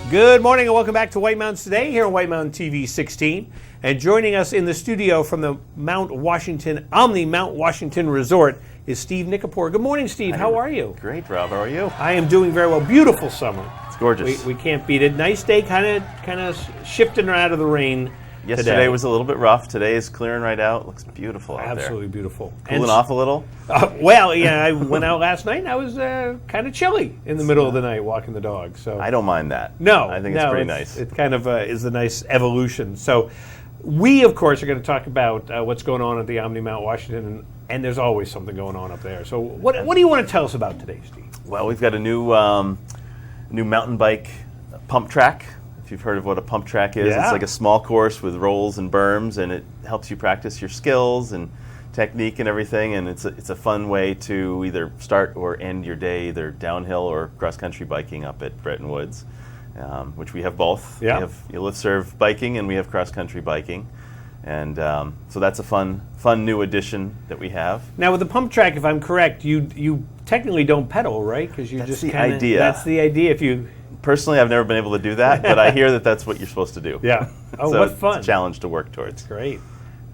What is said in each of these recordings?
Good morning and welcome back to White Mountains Today here on White Mountain TV 16. And joining us in the studio from the Omni Mount Washington Resort is Steve Nikipour. Good morning, Steve. How are you? Great, Rob. How are you? I am doing very well. Beautiful summer. It's gorgeous. We can't beat it. Nice day, kind of shifting out of the rain. Yesterday was a little bit rough. Today is clearing right out. Looks beautiful out there. Absolutely beautiful. Cooling off a little? Well, yeah, I went out last night and I was kind of chilly in the middle of the night walking the dog. So I don't mind that. No. I think it's pretty nice. It kind of is a nice evolution. So we, of course, are going to talk about what's going on at the Omni Mount Washington, and there's always something going on up there. So what do you want to tell us about today, Steve? Well, we've got a new mountain bike pump track. If you've heard of what a pump track is, It's like a small course with rolls and berms, and it helps you practice your skills and technique and everything. And it's a fun way to either start or end your day, either downhill or cross-country biking up at Bretton Woods, which we have both. Yeah. We have lift serve biking and we have cross-country biking. And so that's a fun new addition that we have. Now, with the pump track, if I'm correct, you technically don't pedal, right? Because you That's just the idea. That's the idea. If you Personally, I've never been able to do that, but I hear that that's what you're supposed to do. Yeah. Oh, so what fun. It's a challenge to work towards. Great.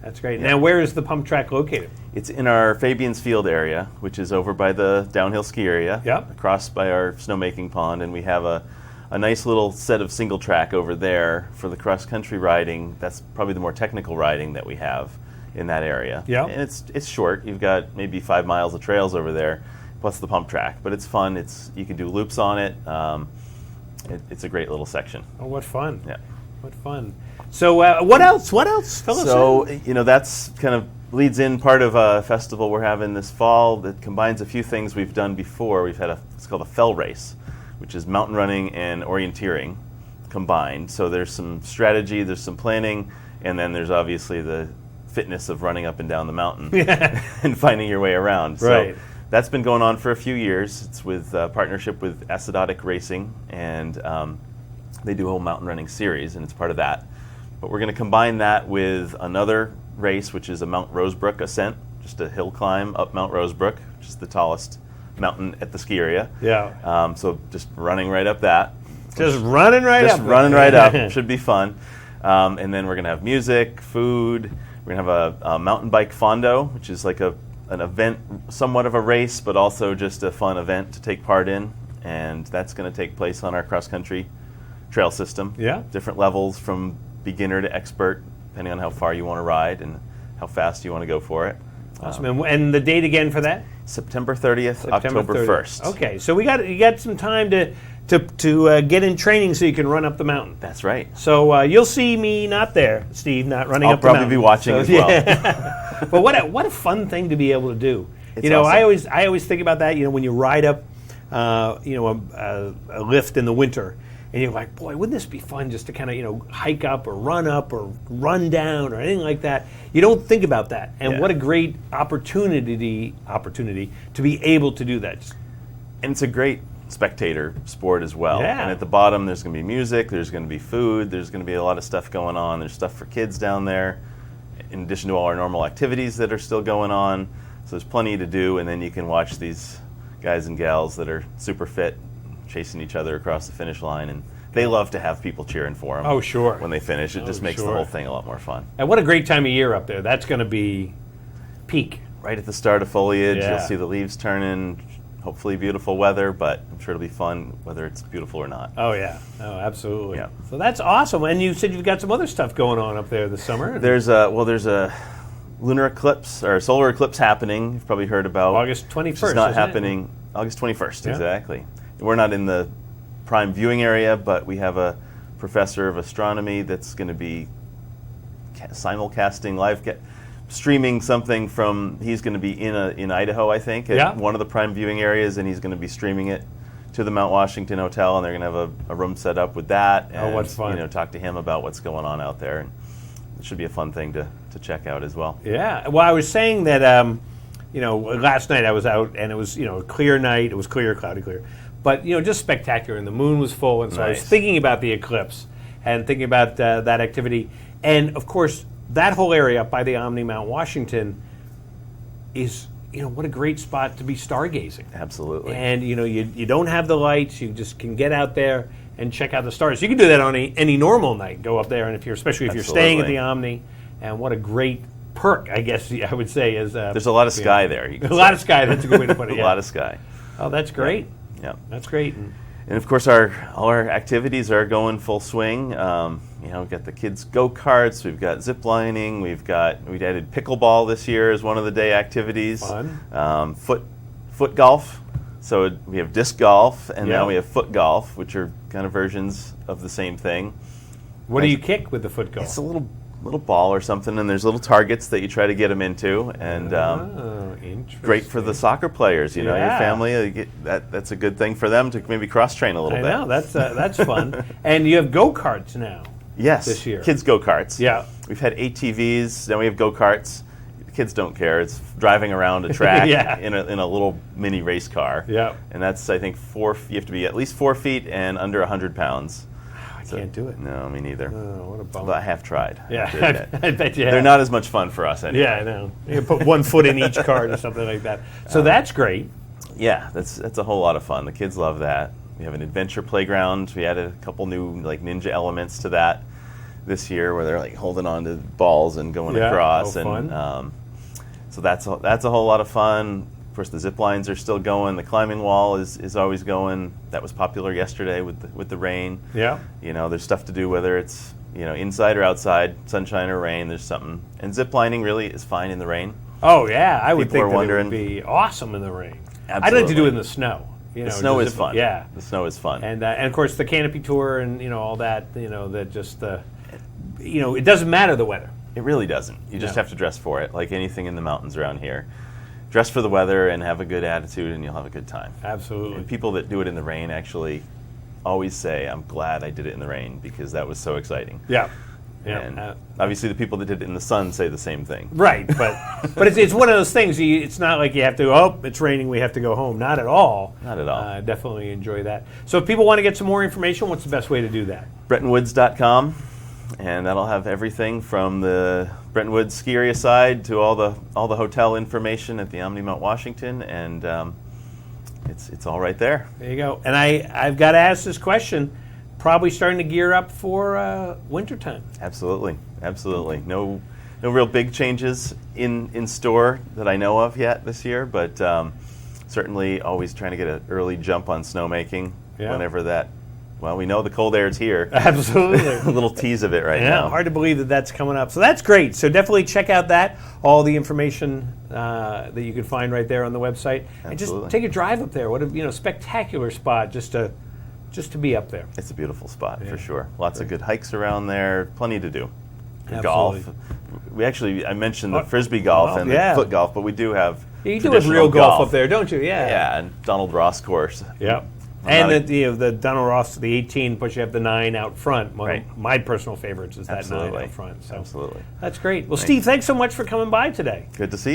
That's great. Yeah. Now, where is the pump track located? It's in our Fabian's Field area, which is over by the downhill ski area, across by our snowmaking pond, and we have a nice little set of single track over there for the cross-country riding. That's probably the more technical riding that we have in that area. Yeah. And it's short. You've got maybe 5 miles of trails over there, plus the pump track. But it's fun. You can do loops on it. It's a great little section. Oh, what fun. Yeah. What fun. So what else? Fill us in. That's kind of leads in part of a festival we're having this fall that combines a few things we've done before. We've had it's called a fell race, which is mountain running and orienteering combined. So there's some strategy, there's some planning, and then there's obviously the fitness of running up and down the mountain and finding your way around. Right. So that's been going on for a few years. It's with partnership with Acidotic Racing, and they do a whole mountain running series, and it's part of that. But we're going to combine that with another race, which is a Mount Rosebrook ascent, just a hill climb up Mount Rosebrook, which is the tallest mountain at the ski area. Yeah. So just running right up that. Just running right up. Should be fun. And then we're going to have music, food. We're going to have a mountain bike fondo, which is like an event, somewhat of a race, but also just a fun event to take part in. And that's going to take place on our cross-country trail system. Yeah. Different levels from beginner to expert, depending on how far you want to ride and how fast you want to go for it. Awesome. And the date again for that? September 30th, October 1st. Okay, so you got some time to get in training so you can run up the mountain. That's right. So you'll see me not there, Steve, not running up the mountain. I'll probably be watching as well. Yeah. But what a fun thing to be able to do. It's awesome. I always think about that. When you ride up, a lift in the winter, and you're like, boy, wouldn't this be fun just to kind of hike up or run down or anything like that. You don't think about that, and what a great opportunity to be able to do that. And it's a great spectator sport as well. Yeah. And at the bottom, there's going to be music, there's going to be food, there's going to be a lot of stuff going on. There's stuff for kids down there, in addition to all our normal activities that are still going on. So there's plenty to do, and then you can watch these guys and gals that are super fit chasing each other across the finish line, and they love to have people cheering for them. Oh, sure. When they finish. It just makes the whole thing a lot more fun. And what a great time of year up there. That's going to be peak. Right at the start of foliage, Yeah. You'll see the leaves turning. Hopefully beautiful weather, but I'm sure it'll be fun whether it's beautiful or not. Oh, yeah. Oh, absolutely. Yeah. So that's awesome. And you said you've got some other stuff going on up there this summer. There's a lunar eclipse or solar eclipse happening. You've probably heard about August 21st. It's not happening August 21st, exactly. We're not in the prime viewing area, but we have a professor of astronomy that's going to be simulcasting streaming something from. He's going to be in Idaho, I think, at one of the prime viewing areas, and he's going to be streaming it to the Mount Washington Hotel, and they're going to have a room set up with that. And, what fun! Talk to him about what's going on out there, and it should be a fun thing to check out as well. Yeah. Well, I was saying that last night I was out, and it was a clear night. It was clear, cloudy, clear, but just spectacular, and the moon was full, and so I was thinking about the eclipse and thinking about that activity, and of course. That whole area up by the Omni Mount Washington is, what a great spot to be stargazing. Absolutely. And, you don't have the lights. You just can get out there and check out the stars. You can do that on any normal night. Go up there, and especially if you're staying at the Omni, and what a great perk, I guess I would say is. There's a lot of sky there. A lot of sky. That's a good way to put it. A lot of sky. Oh, that's great. Yeah, that's great. And of course, all our activities are going full swing. We've got the kids' go-karts, we've got zip lining, we added pickleball this year as one of the day activities. Fun. Foot golf. So we have disc golf, and now we have foot golf, which are kind of versions of the same thing. What do you kick with the foot golf? It's a little ball or something, and there's little targets that you try to get them into, and great for the soccer players. Your family, that's a good thing for them to maybe cross-train a little bit. I know, that's fun. And you have go-karts now. Yes, this year. Kids go-karts. Yeah. We've had ATVs, now we have go-karts. The kids don't care. It's driving around a track in a little mini race car. Yeah. And that's, I think, you have to be at least 4 feet and under 100 pounds. I can't do it. No, me neither. Oh, what a bummer. But I have tried. Yeah, I bet you have. They're not as much fun for us anyway. Yeah, I know. You can put 1 foot in each cart or something like that. So that's great. Yeah, that's a whole lot of fun. The kids love that. We have an adventure playground. We added a couple new ninja elements to that this year, where they're holding on to balls and going across. Fun. So that's a whole lot of fun. Of course, the zip lines are still going. The climbing wall is always going. That was popular yesterday with the rain. Yeah. There's stuff to do, whether it's inside or outside, sunshine or rain. There's something. And zip lining really is fine in the rain. Oh yeah, I would think that it would be awesome in the rain. Absolutely. I'd like to do it in the snow. The snow is fun. Yeah, the snow is fun. And of course the canopy tour and all that. That just it doesn't matter the weather. It really doesn't. You just have to dress for it, like anything in the mountains around here. Dress for the weather and have a good attitude, and you'll have a good time. Absolutely. And people that do it in the rain actually always say, "I'm glad I did it in the rain because that was so exciting." Yeah. And obviously, the people that did it in the sun say the same thing. Right, but it's one of those things. It's not like you have to. Oh, it's raining. We have to go home. Not at all. Not at all. Definitely enjoy that. So, if people want to get some more information, what's the best way to do that? BrettonWoods.com, and that'll have everything from the Bretton Woods ski area side to all the hotel information at the Omni Mount Washington, and it's all right there. There you go. And I've got to ask this question. Probably starting to gear up for wintertime. Absolutely. No real big changes in store that I know of yet this year, but certainly always trying to get an early jump on snowmaking whenever that. Well, we know the cold air is here. Absolutely. A little tease of it right now. Hard to believe that that's coming up. So that's great. So definitely check out all the information that you can find right there on the website. Absolutely. And just take a drive up there. What a spectacular spot just to be up there. It's a beautiful spot for sure. Lots of good hikes around there. Plenty to do. Absolutely. Golf. I mentioned the frisbee golf and the foot golf, but we do have you do have real golf up there, don't you? Yeah. Yeah, and Donald Ross course. Yep. And the Donald Ross, the 18, plus you have the 9 out front. My personal favorites is that 9 out front. So absolutely. That's great. Well, Steve, thanks so much for coming by today. Good to see you.